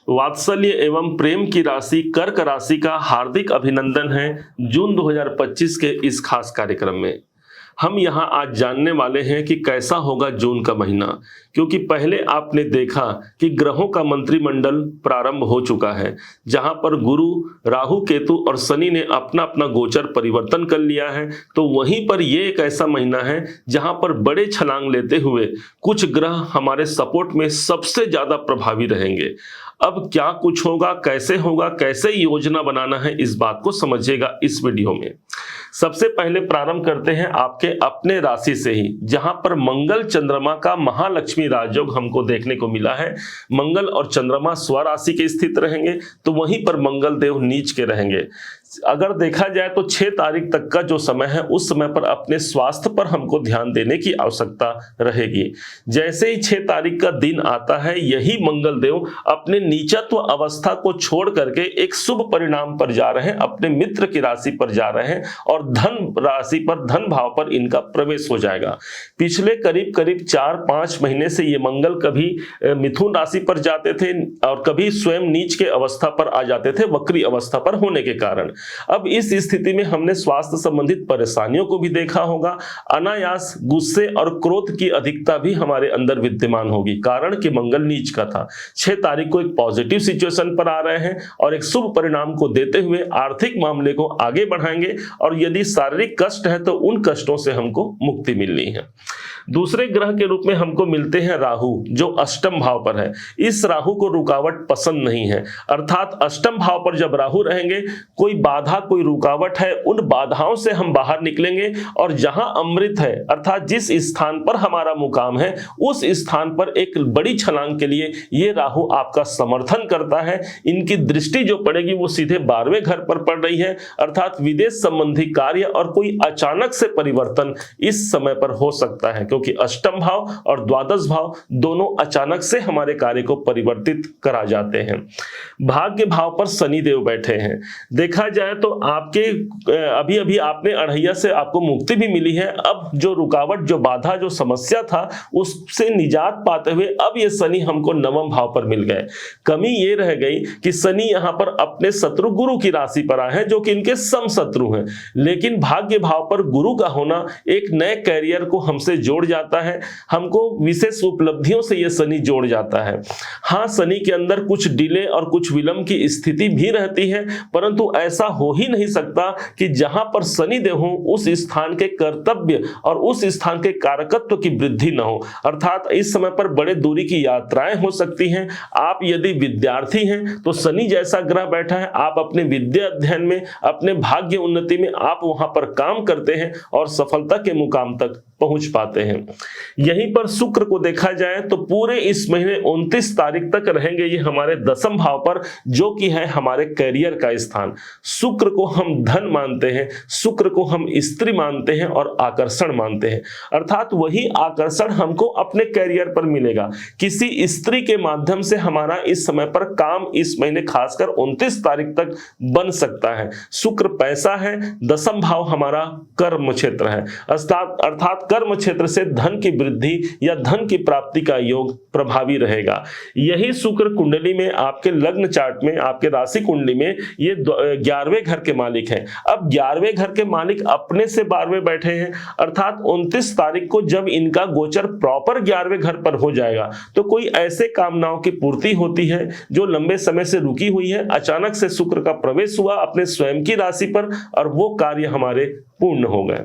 वात्सल्य एवं प्रेम की राशि कर्क राशि का हार्दिक अभिनंदन है जून 2025 के इस खास कार्यक्रम में। हम यहाँ आज जानने वाले हैं कि कैसा होगा जून का महीना, क्योंकि पहले आपने देखा कि ग्रहों का मंत्रिमंडल प्रारंभ हो चुका है, जहां पर गुरु, राहु, केतु और शनि ने अपना अपना गोचर परिवर्तन कर लिया है। तो वहीं पर ये एक ऐसा महीना है जहां पर बड़े छलांग लेते हुए कुछ ग्रह हमारे सपोर्ट में सबसे ज्यादा प्रभावी रहेंगे। अब क्या कुछ होगा, कैसे योजना बनाना है, इस बात को समझिएगा इस वीडियो में। सबसे पहले प्रारंभ करते हैं आपके अपने राशि से ही, जहां पर मंगल चंद्रमा का महालक्ष्मी राजयोग हमको देखने को मिला है। मंगल और चंद्रमा स्वराशि के स्थित रहेंगे, तो वहीं पर मंगल देव नीच के रहेंगे। अगर देखा जाए तो 6 तारीख तक का जो समय है, उस समय पर अपने स्वास्थ्य पर हमको ध्यान देने की आवश्यकता रहेगी। जैसे ही 6 तारीख का दिन आता है, यही मंगल देव अपने नीचत्व अवस्था को छोड़ करके एक शुभ परिणाम पर जा रहे हैं, अपने मित्र की राशि पर जा रहे हैं और धन राशि पर, धन भाव पर इनका प्रवेश हो जाएगा। पिछले करीब करीब 4-5 महीने से ये मंगल कभी मिथुन राशि पर जाते थे और कभी स्वयं नीच के अवस्था पर आ जाते थे, वक्री अवस्था पर होने के कारण। अब इस स्थिति में हमने स्वास्थ्य संबंधित परेशानियों को भी देखा होगा। अनायास गुस्से और क्रोध की अधिकता भी हमारे अंदर विद्यमान होगी, कारण कि मंगल नीच का था। 6 तारीख को एक पॉजिटिव सिचुएशन पर आ रहे हैं और एक शुभ परिणाम को देते हुए आर्थिक मामले को आगे बढ़ाएंगे, और यदि शारीरिक कष्ट है तो उन कष्टों से हमको मुक्ति मिलनी है। दूसरे ग्रह के रूप में हमको मिलते हैं राहु, जो अष्टम भाव पर है। इस राहु को रुकावट पसंद नहीं है, अर्थात अष्टम भाव पर जब राहु रहेंगे, कोई बाधा, कोई रुकावट है, उन बाधाओं से हम बाहर निकलेंगे और जहां अमृत है, अर्थात जिस स्थान पर हमारा मुकाम है, उस स्थान पर एक बड़ी छलांग के लिए ये राहु आपका समर्थन करता है। इनकी दृष्टि जो पड़ेगी वो सीधे 12वें घर पर पड़ रही है, अर्थात विदेश संबंधी कार्य और कोई अचानक से परिवर्तन इस समय पर हो सकता है, क्योंकि अष्टम भाव और द्वादश भाव दोनों अचानक से हमारे कार्य को परिवर्तित करा जाते हैं। भाग्य भाव पर शनि देव बैठे हैं। देखा जाए तो आपके अभी अभी आपने अढ़ैया से आपको मुक्ति भी मिली है। अब जो रुकावट, जो बाधा, जो समस्या था, उससे निजात पाते हुए अब ये शनि हमको नवम भाव पर मिल गए। कमी ये रह गई कि शनि यहां पर अपने शत्रु गुरु की राशि पर आए हैं, जो कि इनके सम शत्रु हैं। लेकिन भाग्य भाव पर गुरु का होना एक नए कैरियर को हमसे जोड़ जाता है, हमको विशेष उपलब्धियों से यह शनि जोड़ जाता है। हाँ, शनि के अंदर कुछ डिले और कुछ विलंब की स्थिति भी रहती है, परंतु ऐसा हो ही नहीं सकता कि जहां पर शनि देव हो, उस स्थान के कर्तव्य और उस स्थान के कारकत्व की वृद्धि न हो। अर्थात इस समय पर बड़े दूरी की यात्राएं हो सकती हैं। आप यदि विद्यार्थी हैं तो शनि जैसा ग्रह बैठा है, आप अपने विद्या अध्ययन में, अपने भाग्य उन्नति में आप वहां पर काम करते हैं और सफलता के मुकाम तक पहुंच पाते हैं। यहीं पर शुक्र को देखा जाए तो पूरे इस महीने 29 तारीख तक रहेंगे ये हमारे 10वें भाव पर, जो कि है हमारे कैरियर का स्थान। शुक्र को हम धन मानते हैं, शुक्र को हम स्त्री मानते हैं और आकर्षण मानते हैं, अर्थात वही आकर्षण हमको अपने कैरियर पर मिलेगा। किसी स्त्री के माध्यम से हमारा इस समय पर काम इस महीने खासकर 29 तारीख तक बन सकता है। शुक्र पैसा है, 10वां भाव हमारा कर्म क्षेत्र है, अर्थात कर्म क्षेत्र से धन की वृद्धि या धन की प्राप्ति का योग प्रभावी रहेगा। यही शुक्र कुंडली में, आपके लग्न चार्ट में, आपके राशि कुंडली में ये 11वें घर के मालिक हैं। अब 11वें घर के मालिक अपने से 12वें बैठे हैं, अर्थात 29 तारीख को जब इनका गोचर प्रॉपर 11वें घर पर हो जाएगा तो कोई ऐसे कामनाओं की पूर्ति होती है जो लंबे समय से रुकी हुई है। अचानक से शुक्र का प्रवेश हुआ अपने स्वयं की राशि पर और वो कार्य हमारे पूर्ण हो गए।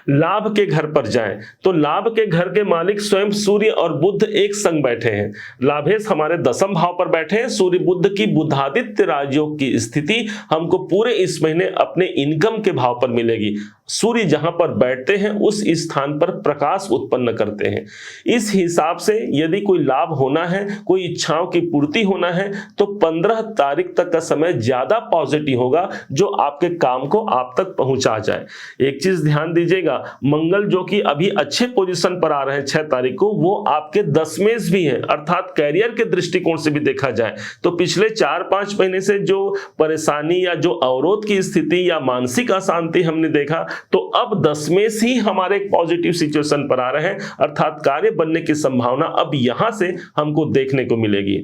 लाभ के घर पर जाएं तो लाभ के घर के मालिक स्वयं सूर्य और बुध एक संग बैठे हैं। लाभेश हमारे 10वें भाव पर बैठे हैं। सूर्य बुध की बुधादित्य राजयोग की स्थिति हमको पूरे इस महीने अपने इनकम के भाव पर मिलेगी। सूर्य जहां पर बैठते हैं उस स्थान पर प्रकाश उत्पन्न करते हैं। इस हिसाब से यदि कोई लाभ होना है, कोई इच्छाओं की पूर्ति होना है, तो 15 तारीख तक का समय ज्यादा पॉजिटिव होगा, जो आपके काम को आप तक पहुंचा जाए। एक चीज ध्यान दीजिएगा, मंगल जो कि अभी अच्छे पोजीशन पर आ रहे हैं 6 तारीख को, वो आपके 10वें भी है, अर्थात कैरियर के दृष्टिकोण से भी देखा जाए तो पिछले 4-5 महीने से जो परेशानी या जो अवरोध की स्थिति या मानसिक अशांति हमने देखा, तो अब दशमेश ही हमारे एक पॉजिटिव सिचुएशन पर आ रहे हैं, अर्थात कार्य बनने की संभावना अब यहां से हमको देखने को मिलेगी।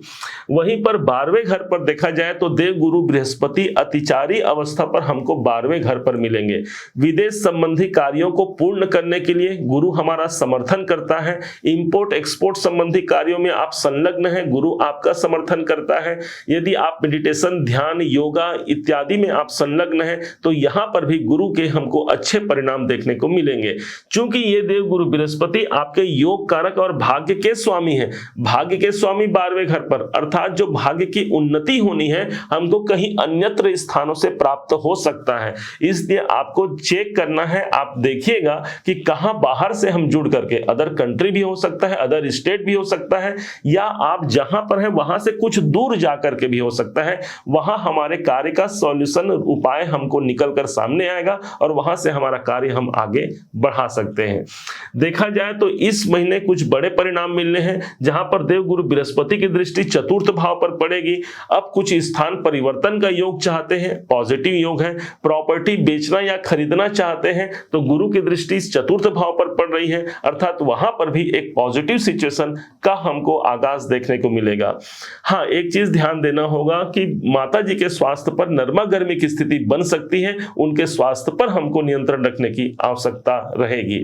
वहीं पर 12वें घर पर देखा जाए तो देव गुरु बृहस्पति अतिचारी अवस्था पर हमको 12वें घर पर मिलेंगे। विदेश संबंधी कार्यों को पूर्ण करने के लिए गुरु हमारा समर्थन करता है। इंपोर्ट एक्सपोर्ट संबंधी कार्यों में आप संलग्न हैं, गुरु आपका समर्थन करता है। यदि आप मेडिटेशन, ध्यान, योगा इत्यादि में आप संलग्न हैं तो यहां पर भी गुरु के हमको अच्छे परिणाम देखने को मिलेंगे। चूंकि ये देव गुरु बृहस्पति आपके योग कारक और भाग्य के स्वामी हैं, भाग्य के स्वामी 12वें घर पर, अर्थात जो भाग्य की उन्नति होनी है हमको कहीं अन्यत्र स्थानों से प्राप्त हो सकता है। इसलिए आपको चेक करना है, आप देखिएगा कि कहां बाहर से हम जुड़ करके, अदर कंट्री भी हो सकता है, अदर स्टेट भी हो सकता है, या आप जहां पर हैं वहां से कुछ दूर जाकर के भी हो सकता है। वहां हमारे कार्य का सॉल्यूशन, उपाय हमको निकल कर सामने आएगा और वहां से हमारा कार्य हम आगे बढ़ा सकते हैं। देखा जाए तो इस महीने कुछ बड़े परिणाम मिलने हैं, जहां पर देव गुरु बृहस्पति की दृष्टि चतुर्थ भाव पर पड़ेगी। अब कुछ स्थान परिवर्तन का योग चाहते हैं, पॉजिटिव योग है। प्रॉपर्टी बेचना या खरीदना चाहते हैं तो गुरु की दृष्टि चतुर्थ भाव पर पड़ रही है, अर्थात वहां पर भी एक पॉजिटिव सिचुएशन का हमको आगाज देखने को मिलेगा। हाँ, एक चीज ध्यान देना होगा कि माता जी के स्वास्थ्य पर नरमा गर्मी की स्थिति बन सकती है, उनके स्वास्थ्य पर हमको नियंत्रण रखने की आवश्यकता रहेगी।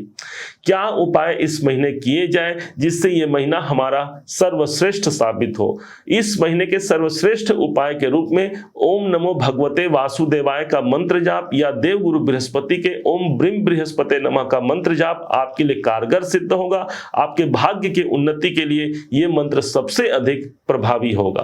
क्या उपाय इस महीने किए जाए जिससे यह महीना हमारा सर्वश्रेष्ठ साबित हो? इस महीने के सर्वश्रेष्ठ उपाय के रूप में ओम नमो भगवते वासुदेवाय का मंत्र जाप या देव गुरु बृहस्पति के ओम ब्रीम बृहस्पते नमः का मंत्र जाप आपके लिए कारगर सिद्ध होगा। आपके भाग्य की उन्नति के लिए यह मंत्र सबसे अधिक प्रभावी होगा।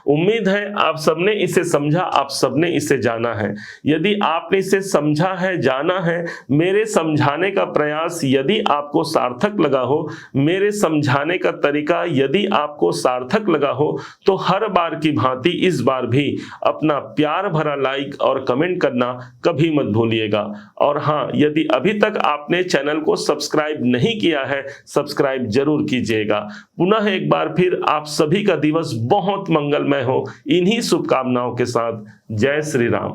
उम्मीद है आप सबने इसे समझा, आप सबने इसे जाना है। यदि आपने इसे समझा है, जाना है, मेरे समझाने का प्रयास यदि आपको सार्थक लगा हो, मेरे समझाने का तरीका यदि आपको सार्थक लगा हो, तो हर बार की भांति इस बार भी अपना प्यार भरा लाइक और कमेंट करना कभी मत भूलिएगा। और हाँ, यदि अभी तक आपने चैनल को सब्सक्राइब नहीं किया है, सब्सक्राइब जरूर कीजिएगा। पुनः एक बार फिर आप सभी का दिवस बहुत मंगलमय हो, इन्हीं शुभकामनाओं के साथ। जय श्री राम।